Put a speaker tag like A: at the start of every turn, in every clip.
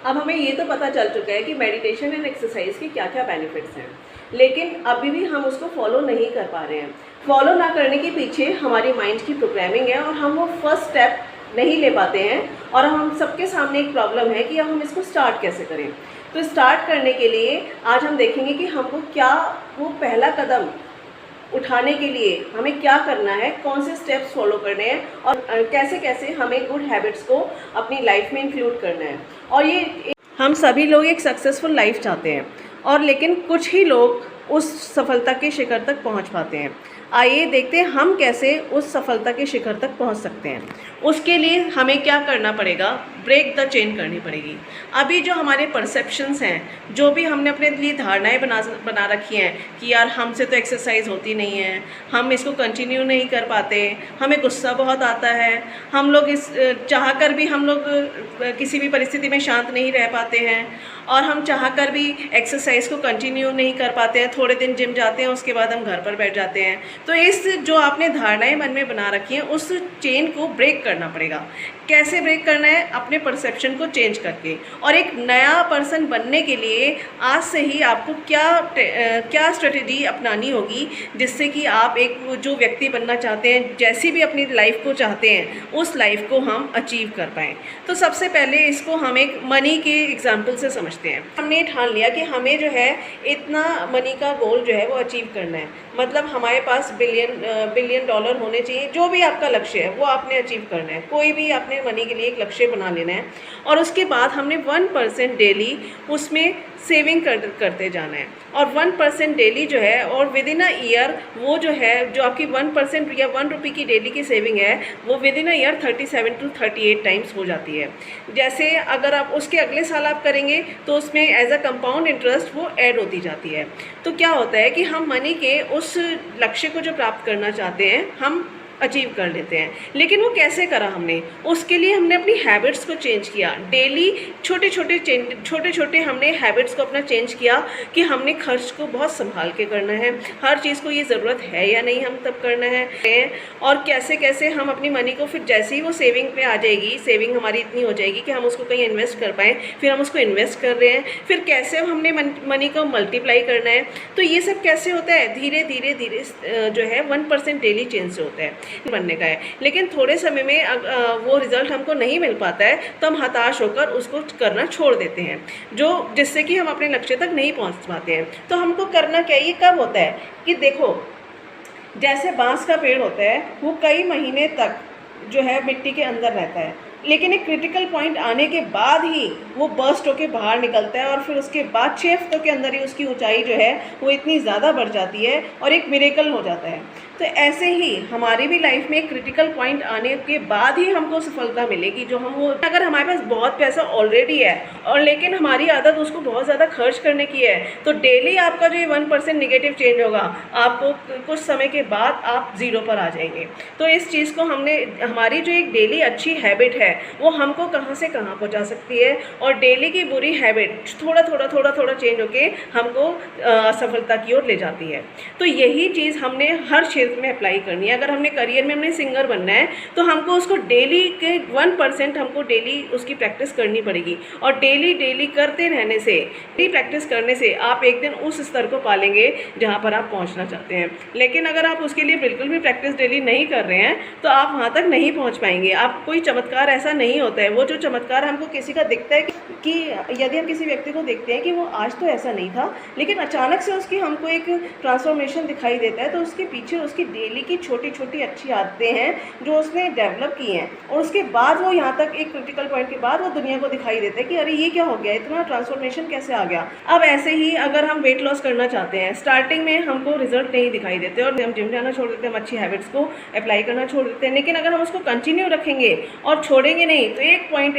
A: अब हमें ये तो पता चल चुका है कि मेडिटेशन एंड एक्सरसाइज के क्या क्या बेनिफिट्स हैं, लेकिन अभी भी हम उसको फॉलो नहीं कर पा रहे हैं। फॉलो ना करने के पीछे हमारी माइंड की प्रोग्रामिंग है और हम वो फर्स्ट स्टेप नहीं ले पाते हैं। और हम सबके सामने एक प्रॉब्लम है कि अब हम इसको स्टार्ट कैसे करें। तो स्टार्ट करने के लिए आज हम देखेंगे कि हमको क्या वो पहला कदम उठाने के लिए हमें क्या करना है, कौन से स्टेप्स फॉलो करने हैं और कैसे कैसे हमें गुड हैबिट्स को अपनी लाइफ में इंक्लूड करना है। और ये हम सभी लोग एक सक्सेसफुल लाइफ चाहते हैं, और लेकिन कुछ ही लोग उस सफलता के शिखर तक पहुंच पाते हैं। आइए देखते हैं हम कैसे उस सफलता के शिखर तक पहुंच सकते हैं। उसके लिए हमें क्या करना पड़ेगा, ब्रेक द चेन करनी पड़ेगी। अभी जो हमारे परसेप्शंस हैं, जो भी हमने अपने लिए धारणाएं बना रखी हैं कि यार हमसे तो एक्सरसाइज होती नहीं है, हम इसको कंटिन्यू नहीं कर पाते, हमें गुस्सा बहुत आता है, हम लोग इस चाह कर भी हम लोग किसी भी परिस्थिति में शांत नहीं रह पाते हैं, और हम चाह कर भी एक्सरसाइज को कंटिन्यू नहीं कर पाते हैं। थोड़े दिन जिम जाते हैं, उसके बाद हम घर पर बैठ जाते हैं। तो इस जो आपने धारणाएं मन में बना रखी हैं, उस चेन को ब्रेक करना पड़ेगा। कैसे ब्रेक करना है? अपने परसेप्शन को चेंज करके। और एक नया पर्सन बनने के लिए आज से ही आपको क्या स्ट्रेटेजी अपनानी होगी, जिससे कि आप एक जो व्यक्ति बनना चाहते हैं, जैसी भी अपनी लाइफ को चाहते हैं, उस लाइफ को हम अचीव कर पाएँ। तो सबसे पहले इसको हम एक मनी के एग्जाम्पल से समझते हैं। हमने ठान लिया कि हमें जो है इतना मनी का गोल जो है वो अचीव करना है, मतलब हमारे पास बिलियन डॉलर होने चाहिए। जो भी आपका लक्ष्य है वो आपने अचीव करना है। कोई भी आपने मनी के लिए एक लक्ष्य बना लेना है, और उसके बाद हमने 1% डेली उसमें सेविंग करते जाना है। और 1% डेली जो है, और विद इन अ ईयर वो जो है, जो आपकी 1% या 1 रुपये की डेली की सेविंग है, वो with in a year 37 to 38 times हो जाती है। जैसे अगर आप उसके अगले साल आप करेंगे तो उसमें एज अ कंपाउंड इंटरेस्ट वो ऐड होती जाती है। तो क्या होता है कि हम मनी के उस लक्ष्य को जो प्राप्त करना चाहते हैं, हम अचीव कर लेते हैं। लेकिन वो कैसे करा हमने? उसके लिए हमने अपनी हैबिट्स को चेंज किया। डेली छोटे छोटे हमने हैबिट्स को अपना चेंज किया कि हमने खर्च को बहुत संभाल के करना है। हर चीज़ को ये ज़रूरत है या नहीं, हम तब करना है। और कैसे कैसे हम अपनी मनी को, फिर जैसे ही वो सेविंग पे आ जाएगी, सेविंग हमारी इतनी हो जाएगी कि हम उसको कहीं इन्वेस्ट कर पाएँ, फिर हम उसको इन्वेस्ट कर रहे हैं। फिर कैसे हमने मनी को मल्टीप्लाई करना है। तो ये सब कैसे होता है? धीरे धीरे जो है 1% डेली चेंज से होता है, बनने का है। लेकिन थोड़े समय में वो रिज़ल्ट हमको नहीं मिल पाता है, तो हम हताश होकर उसको करना छोड़ देते हैं, जिससे कि हम अपने लक्ष्य तक नहीं पहुंच पाते हैं। तो हमको करना क्या, ये कब होता है कि देखो, जैसे बांस का पेड़ होता है, वो कई महीने तक जो है मिट्टी के अंदर रहता है, लेकिन एक क्रिटिकल पॉइंट आने के बाद ही वो बर्स्ट होकर बाहर निकलता है, और फिर उसके बाद 6 हफ्तों के अंदर ही उसकी ऊंचाई जो है वो इतनी ज़्यादा बढ़ जाती है और एक मिरेकल हो जाता है। तो ऐसे ही हमारी भी लाइफ में एक क्रिटिकल पॉइंट आने के बाद ही हमको सफलता मिलेगी। जो हम वो, अगर हमारे पास बहुत पैसा ऑलरेडी है और लेकिन हमारी आदत उसको बहुत ज़्यादा खर्च करने की है, तो डेली आपका जो ये 1% नेगेटिव चेंज होगा, आपको कुछ समय के बाद आप 0 पर आ जाएंगे। तो इस चीज़ को हमारी जो एक डेली अच्छी हैबिट है, वो हमको कहाँ से कहाँ पहुँचा सकती है, और डेली की बुरी हैबिट थोड़ा चेंज होके हमको सफलता की ओर ले जाती है। तो यही चीज़ हमने हर क्षेत्र में अप्लाई करनी है। अगर हमने करियर में हमने सिंगर बनना है, तो हमको उसको डेली के 1% हमको डेली उसकी प्रैक्टिस करनी पड़ेगी, और डेली करते रहने से, प्रैक्टिस करने से आप एक दिन उस स्तर को पालेंगे जहाँ पर आप पहुँचना चाहते हैं। लेकिन अगर आप उसके लिए बिल्कुल भी प्रैक्टिस डेली नहीं कर रहे हैं, तो आप वहाँ तक नहीं पहुँच पाएंगे। आप कोई चमत्कार ऐसा नहीं होता है। वो जो चमत्कार हमको किसी का दिखता है कि यदि हम किसी व्यक्ति को देखते हैं कि वो आज तो ऐसा नहीं था, लेकिन अचानक से उसकी हमको एक ट्रांसफॉर्मेशन दिखाई देता है, तो उसके पीछे उसकी डेली की छोटी अच्छी आदतें हैं जो उसने डेवलप की हैं, और उसके बाद वो यहाँ तक एक क्रिटिकल पॉइंट के बाद वो दुनिया को दिखाई देता है कि अरे ये क्या हो गया, इतना ट्रांसफॉर्मेशन कैसे आ गया। अब ऐसे ही अगर हम वेट लॉस करना चाहते हैं, स्टार्टिंग में हमको रिजल्ट नहीं दिखाई देते और हम जिम जाना छोड़ देते हैं, हम अच्छी हैबिट्स को अप्लाई करना छोड़ देते हैं, लेकिन अगर हम उसको कंटिन्यू रखेंगे और छोड़ेंगे नहीं, तो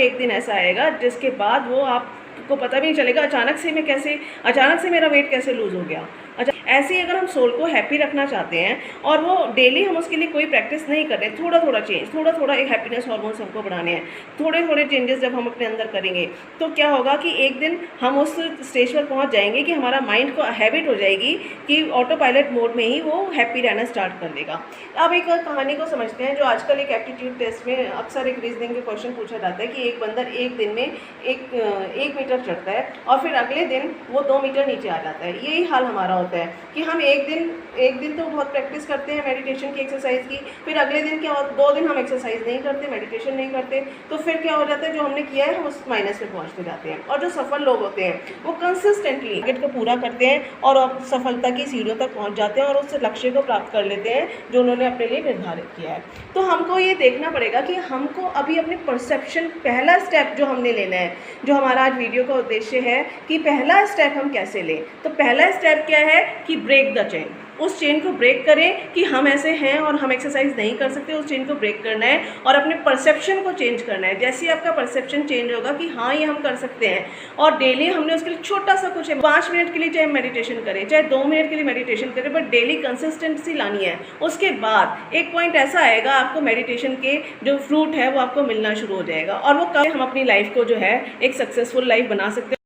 A: एक दिन ऐसा आएगा जिसके बाद वो आपको पता भी नहीं चलेगा अचानक से मेरा वेट कैसे लूज़ हो गया। अच्छा, ऐसे ही अगर हम सोल को हैप्पी रखना चाहते हैं और वो डेली हम उसके लिए कोई प्रैक्टिस नहीं कर रहे, थोड़ा थोड़ा चेंज, थोड़ा थोड़ा एक हैप्पीनेस हार्मोन्स हमको बढ़ाने हैं, थोड़े थोड़े चेंजेस जब हम अपने अंदर करेंगे तो क्या होगा कि एक दिन हम उस स्टेज पर पहुंच जाएंगे कि हमारा माइंड को हैबिट हो जाएगी कि ऑटो पायलट मोड में ही वो हैप्पी रहना स्टार्ट कर देगा। अब एक कहानी को समझते हैं जो आजकल एक एप्टीट्यूड टेस्ट में अक्सर एक रीजनिंग के क्वेश्चन पूछा जाता है कि एक बंदर एक दिन में एक मीटर चढ़ता है और फिर अगले दिन वो 2 मीटर नीचे आ जाता है। यही हाल हमारा होता है कि हम एक दिन तो बहुत प्रैक्टिस करते हैं मेडिटेशन की, एक्सरसाइज की, फिर अगले दिन क्या, 2 दिन हम एक्सरसाइज नहीं करते, मेडिटेशन नहीं करते, तो फिर क्या हो जाता है, जो हमने किया है हम उस माइनस में पहुंचते जाते हैं। और जो सफल लोग होते हैं वो कंसिस्टेंटली टारगेट को पूरा करते हैं और अब सफलता की सीढ़ियों तक पहुंच जाते हैं और उस लक्ष्य को प्राप्त कर लेते हैं जो उन्होंने अपने लिए निर्धारित किया है। तो हमको ये देखना पड़ेगा कि हमको अभी अपने परसेप्शन, पहला स्टेप जो हमने लेना है, जो हमारा आज वीडियो का उद्देश्य है कि पहला स्टेप हम कैसे लें। तो पहला स्टेप क्या है कि ब्रेक द चेन, उस चेन को ब्रेक करें कि हम ऐसे हैं और हम एक्सरसाइज नहीं कर सकते, उस चेन को ब्रेक करना है और अपने परसेप्शन को चेंज करना है। जैसे ही आपका परसेप्शन चेंज होगा कि हाँ ये हम कर सकते हैं और डेली हमने उसके लिए छोटा सा कुछ है, 5 मिनट के लिए चाहे मेडिटेशन करें, चाहे 2 मिनट के लिए मेडिटेशन करें, बट डेली कंसिस्टेंसी लानी है। उसके बाद एक पॉइंट ऐसा आएगा आपको मेडिटेशन के जो फ्रूट है वो आपको मिलना शुरू हो जाएगा और वो कब हम अपनी लाइफ को जो है एक सक्सेसफुल लाइफ बना सकते हैं।